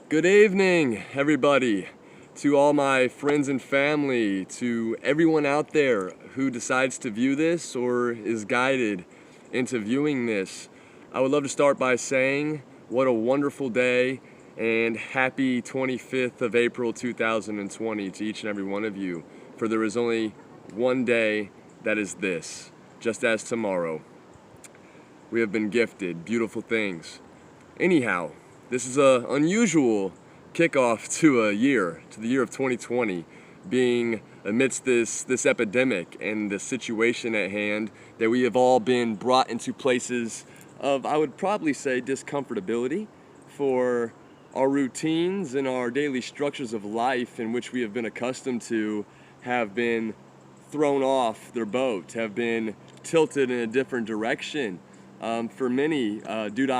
Good evening, everybody, to all my friends and family, to everyone out there who decides to view this or is guided into viewing this. I would love to start by saying what a wonderful day and happy 25th of April 2020 to each and every one of you, for there is only one day that is this, just as tomorrow. We have been gifted beautiful things. Anyhow, this is an unusual kickoff to the year of 2020, being amidst this epidemic and the situation at hand that we have all been brought into places of, I would probably say, discomfortability for our routines and our daily structures of life in which we have been accustomed to have been thrown off their boat, have been tilted in a different direction. For many, due to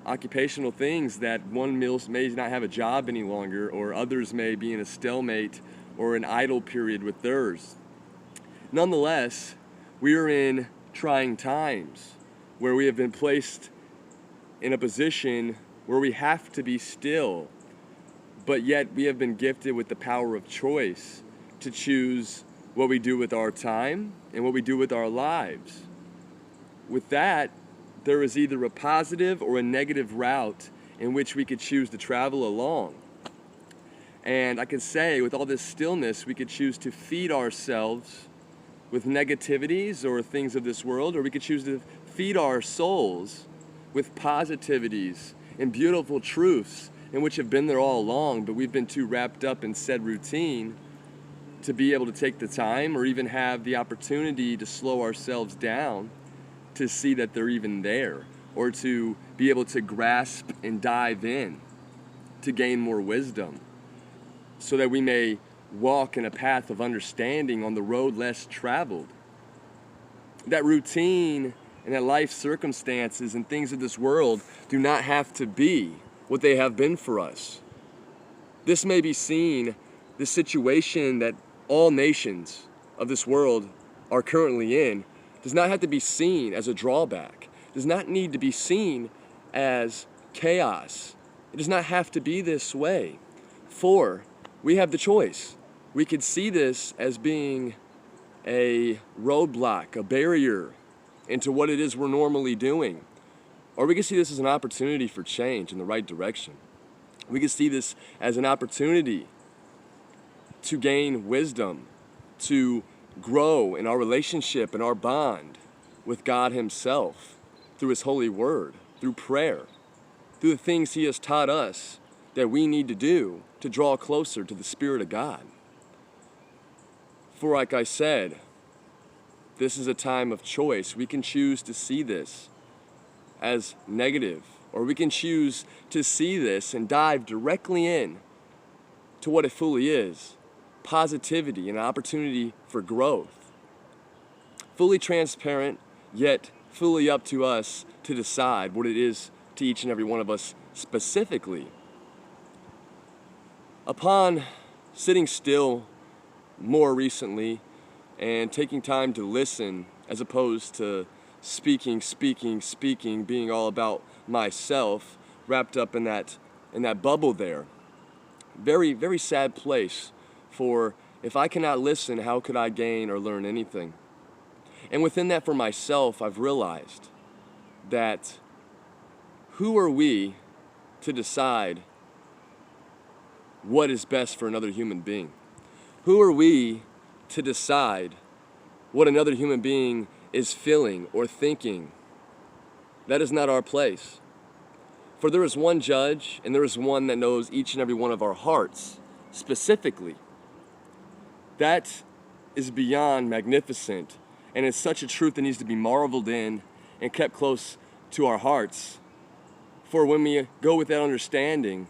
occupational things, that one may not have a job any longer, or others may be in a stalemate or an idle period with theirs. Nonetheless, we are in trying times where we have been placed in a position where we have to be still, but yet we have been gifted with the power of choice to choose what we do with our time and what we do with our lives. With that, there is either a positive or a negative route in which we could choose to travel along. And I could say, with all this stillness, we could choose to feed ourselves with negativities or things of this world, or we could choose to feed our souls with positivities and beautiful truths in which have been there all along, but we've been too wrapped up in said routine to be able to take the time or even have the opportunity to slow ourselves down to see that they're even there, or to be able to grasp and dive in to gain more wisdom, so that we may walk in a path of understanding on the road less traveled. That routine and that life circumstances and things of this world do not have to be what they have been for us. This may be seen, the situation that all nations of this world are currently in, does not have to be seen as a drawback, does not need to be seen as chaos. It does not have to be this way, for we have the choice. We could see this as being a roadblock, a barrier into what it is we're normally doing, or we could see this as an opportunity for change in the right direction. We could see this as an opportunity to gain wisdom, to grow in our relationship and our bond with God Himself through His holy word, through prayer, through the things He has taught us that we need to do to draw closer to the Spirit of God. For like I said, this is a time of choice. We can choose to see this as negative, or we can choose to see this and dive directly in to what it fully is: positivity and opportunity for growth. Fully transparent, yet fully up to us to decide what it is to each and every one of us specifically. Upon sitting still more recently and taking time to listen as opposed to speaking, being all about myself, wrapped up in that bubble there. Very, very sad place. For if I cannot listen, how could I gain or learn anything? And within that, for myself, I've realized that who are we to decide what is best for another human being? Who are we to decide what another human being is feeling or thinking? That is not our place. For there is one judge, and there is one that knows each and every one of our hearts specifically. That is beyond magnificent, and it's such a truth that needs to be marveled in and kept close to our hearts. For when we go with that understanding,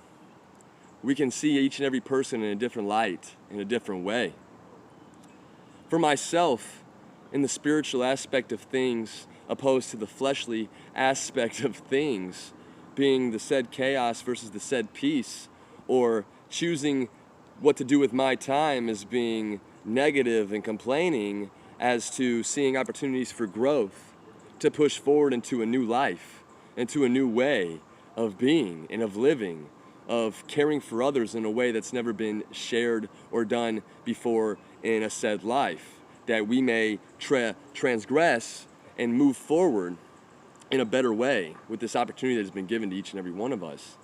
we can see each and every person in a different light, in a different way. For myself, in the spiritual aspect of things, opposed to the fleshly aspect of things, being the said chaos versus the said peace, or choosing what to do with my time as being negative and complaining, as to seeing opportunities for growth, to push forward into a new life, into a new way of being and of living, of caring for others in a way that's never been shared or done before in a said life, that we may transgress and move forward in a better way with this opportunity that has been given to each and every one of us.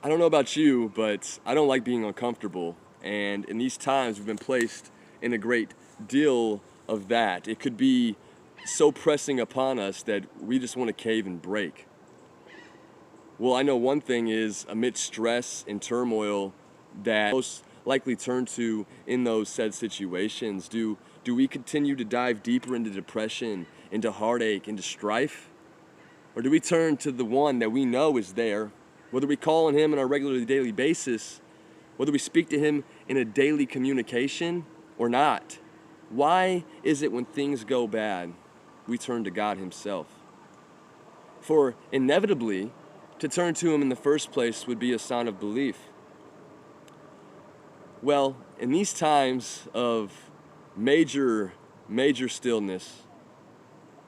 I don't know about you, but I don't like being uncomfortable, and in these times we've been placed in a great deal of that. It could be so pressing upon us that we just want to cave and break. Well, I know one thing is, amidst stress and turmoil that most likely turn to in those said situations, do we continue to dive deeper into depression, into heartache, into strife? Or do we turn to the one that we know is there, whether we call on him on a regular daily basis, whether we speak to him in a daily communication or not? Why is it when things go bad, we turn to God himself? For inevitably, to turn to him in the first place would be a sign of belief. Well, in these times of major stillness,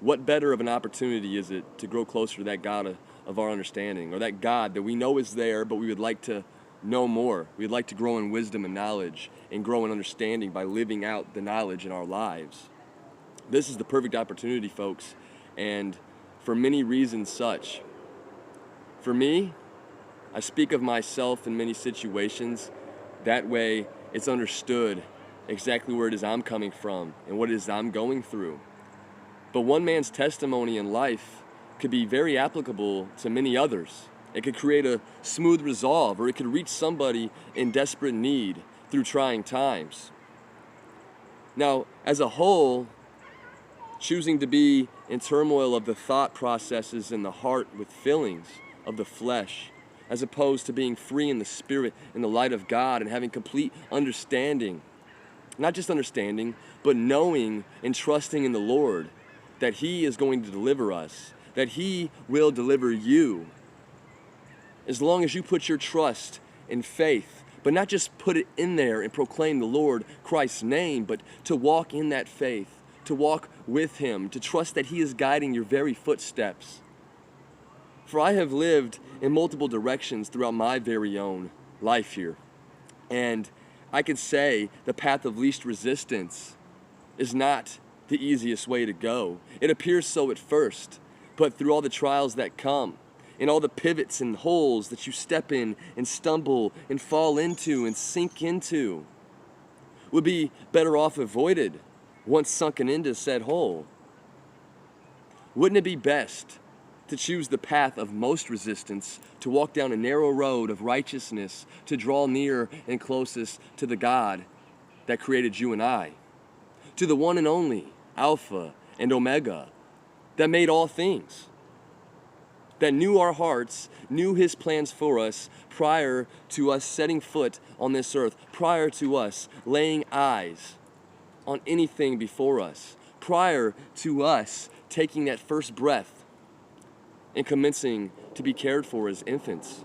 what better of an opportunity is it to grow closer to that God of our understanding, or that God that we know is there, but we would like to know more. We'd like to grow in wisdom and knowledge and grow in understanding by living out the knowledge in our lives. This is the perfect opportunity, folks, and for many reasons such. For me, I speak of myself in many situations. That way, it's understood exactly where it is I'm coming from and what it is I'm going through. But one man's testimony in life could be very applicable to many others. It could create a smooth resolve, or it could reach somebody in desperate need through trying times. Now, as a whole, choosing to be in turmoil of the thought processes in the heart with feelings of the flesh, as opposed to being free in the spirit, in the light of God, and having complete understanding. Not just understanding, but knowing and trusting in the Lord that he is going to deliver us, that he will deliver you. As long as you put your trust in faith, but not just put it in there and proclaim the Lord Christ's name, but to walk in that faith, to walk with him, to trust that he is guiding your very footsteps. For I have lived in multiple directions throughout my very own life here. And I could say the path of least resistance is not the easiest way to go. It appears so at first, but through all the trials that come, and all the pivots and holes that you step in and stumble and fall into and sink into, would be better off avoided once sunken into said hole. Wouldn't it be best to choose the path of most resistance, to walk down a narrow road of righteousness, to draw near and closest to the God that created you and I, to the one and only Alpha and Omega that made all things, that knew our hearts, knew his plans for us prior to us setting foot on this earth, prior to us laying eyes on anything before us, prior to us taking that first breath and commencing to be cared for as infants,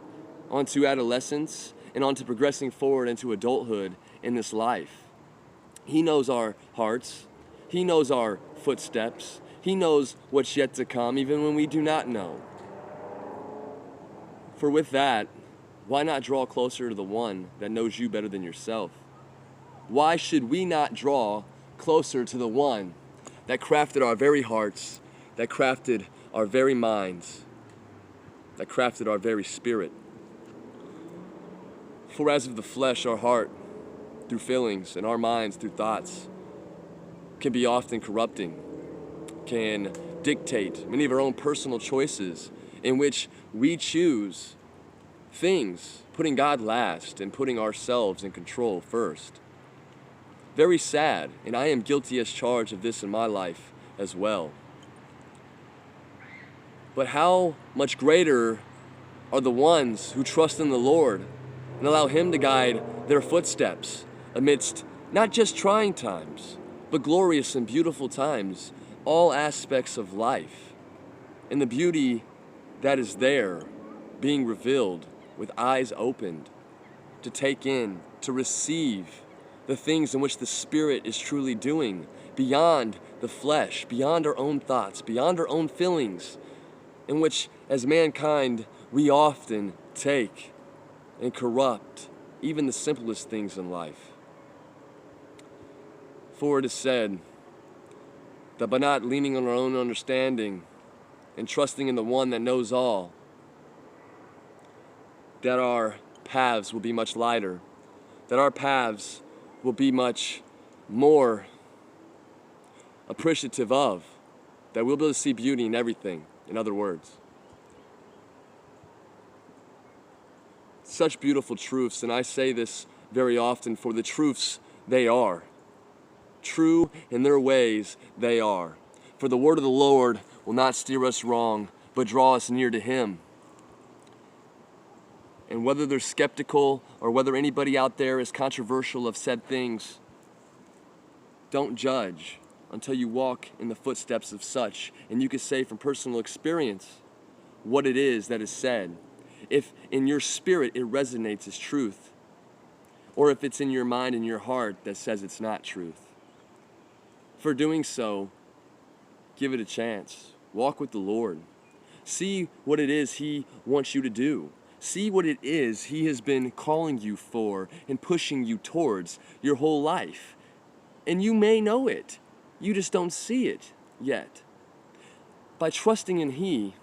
onto adolescence, and onto progressing forward into adulthood in this life. He knows our hearts. He knows our footsteps. He knows what's yet to come, even when we do not know. For with that, why not draw closer to the one that knows you better than yourself? Why should we not draw closer to the one that crafted our very hearts, that crafted our very minds, that crafted our very spirit? For as of the flesh, our heart, through feelings, and our minds, through thoughts, can be often corrupting, can dictate many of our own personal choices in which we choose things, putting God last and putting ourselves in control first. Very sad, and I am guilty as charged of this in my life as well. But how much greater are the ones who trust in the Lord and allow him to guide their footsteps amidst not just trying times, but glorious and beautiful times, all aspects of life, and the beauty that is there being revealed with eyes opened to take in, to receive the things in which the Spirit is truly doing beyond the flesh, beyond our own thoughts, beyond our own feelings, in which as mankind we often take and corrupt even the simplest things in life. For it is said that by not leaning on our own understanding and trusting in the one that knows all, that our paths will be much lighter, that our paths will be much more appreciative of, that we'll be able to see beauty in everything, in other words. Such beautiful truths, and I say this very often, for the truths they are. True in their ways they are. For the word of the Lord will not steer us wrong, but draw us near to Him. And whether they're skeptical or whether anybody out there is controversial of said things, don't judge until you walk in the footsteps of such, and you can say from personal experience what it is that is said. If in your spirit it resonates as truth, or if it's in your mind and your heart that says it's not truth. For doing so, give it a chance. Walk with the Lord. See what it is He wants you to do. See what it is He has been calling you for and pushing you towards your whole life. And you may know it. You just don't see it yet. By trusting in He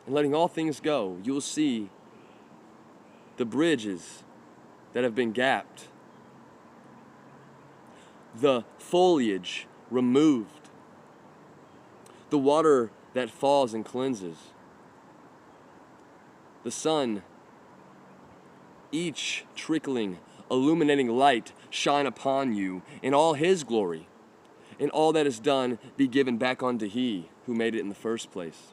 and letting all things go, you'll see the bridges that have been gapped, the foliage removed, the water that falls and cleanses, the sun, each trickling, illuminating light shine upon you in all His glory, and all that is done be given back unto He who made it in the first place.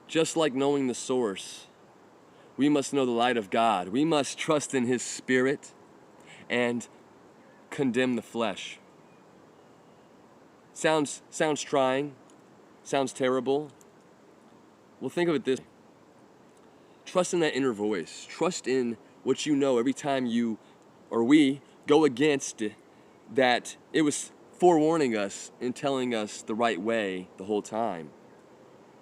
Just like knowing the source, we must know the light of God. We must trust in His Spirit and condemn the flesh. Sounds trying, sounds terrible. Well, think of it this way. Trust in that inner voice. Trust in what you know every time you or we go against it, that it was forewarning us and telling us the right way the whole time.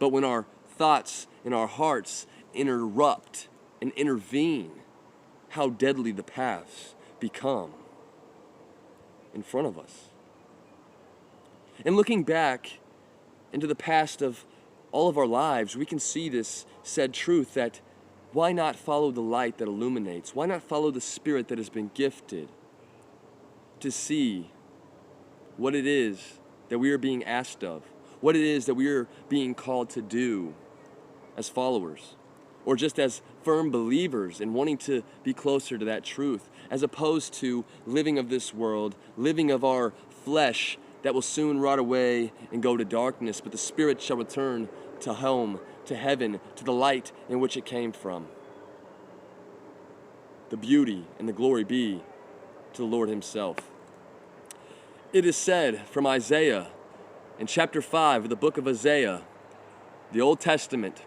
But when our thoughts and our hearts interrupt and intervene, how deadly the paths become in front of us. And looking back into the past of all of our lives, we can see this said truth that why not follow the light that illuminates? Why not follow the Spirit that has been gifted to see what it is that we are being asked of, what it is that we are being called to do as followers, or just as firm believers and wanting to be closer to that truth, as opposed to living of this world, living of our flesh that will soon rot away and go to darkness, but the Spirit shall return to home, to heaven, to the light in which it came from. The beauty and the glory be to the Lord Himself. It is said from Isaiah in chapter 5 of the book of Isaiah, the Old Testament,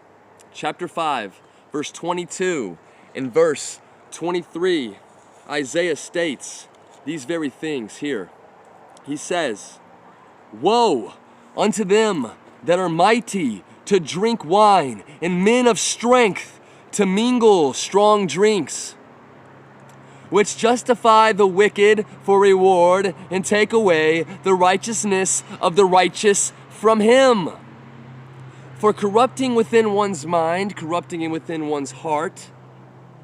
chapter 5, verse 22 and verse 23, Isaiah states these very things here. He says, "Woe unto them that are mighty to drink wine, and men of strength to mingle strong drinks, which justify the wicked for reward, and take away the righteousness of the righteous from him. For corrupting within one's mind, corrupting within one's heart,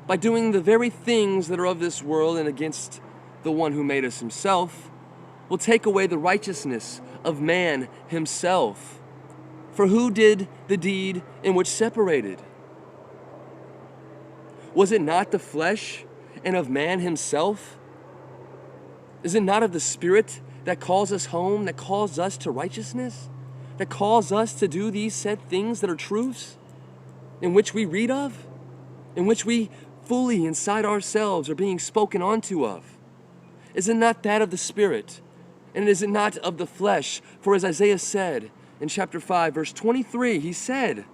by doing the very things that are of this world and against the one who made us Himself, will take away the righteousness of man himself. For who did the deed in which separated? Was it not the flesh and of man himself? Is it not of the Spirit that calls us home, that calls us to righteousness, that calls us to do these said things that are truths, in which we read of, in which we fully inside ourselves are being spoken onto of? Is it not that of the Spirit? And is it not of the flesh? For as Isaiah said in chapter 5, verse 23, he said,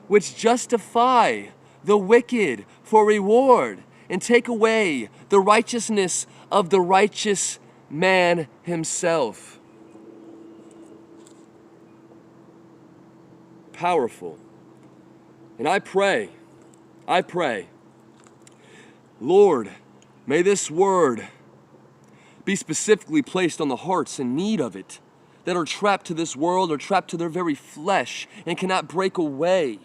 which justify the wicked for reward, and take away the righteousness of the righteous man himself. Powerful, And I pray, Lord, may this word be specifically placed on the hearts in need of it, that are trapped to this world or trapped to their very flesh and cannot break away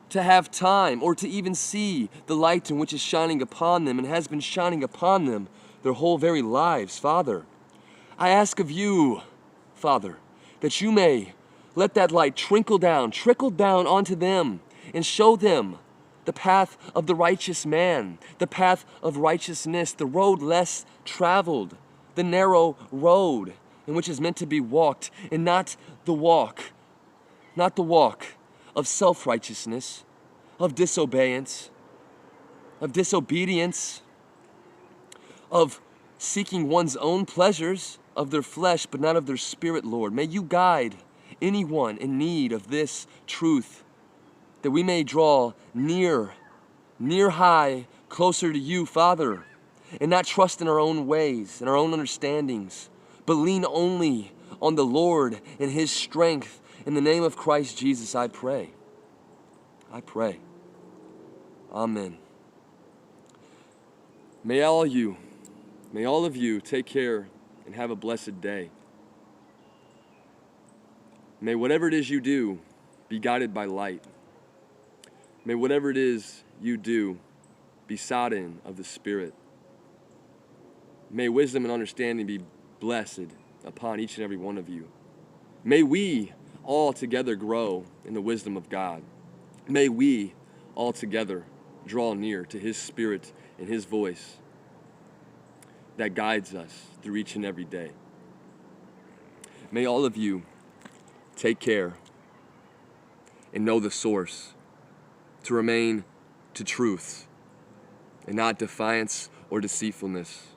to have time or to even see the light in which is shining upon them and has been shining upon them their whole very lives. Father, I ask of you, Father, that you may let that light trickle down onto them and show them the path of the righteous man, the path of righteousness, the road less traveled, the narrow road in which is meant to be walked, and not the walk of self-righteousness, of disobedience, of seeking one's own pleasures of their flesh, but not of their spirit, Lord. May you guide anyone in need of this truth, that we may draw near high, closer to you, Father, and not trust in our own ways and our own understandings, but lean only on the Lord and His strength. In the name of Christ Jesus, I pray. Amen. May all of you take care and have a blessed day. May whatever it is you do be guided by light. May whatever it is you do be sodden of the Spirit. May wisdom and understanding be blessed upon each and every one of you. May we all together grow in the wisdom of God. May we all together draw near to His Spirit and His voice that guides us through each and every day. May all of you take care and know the source, to remain to truth and not defiance or deceitfulness.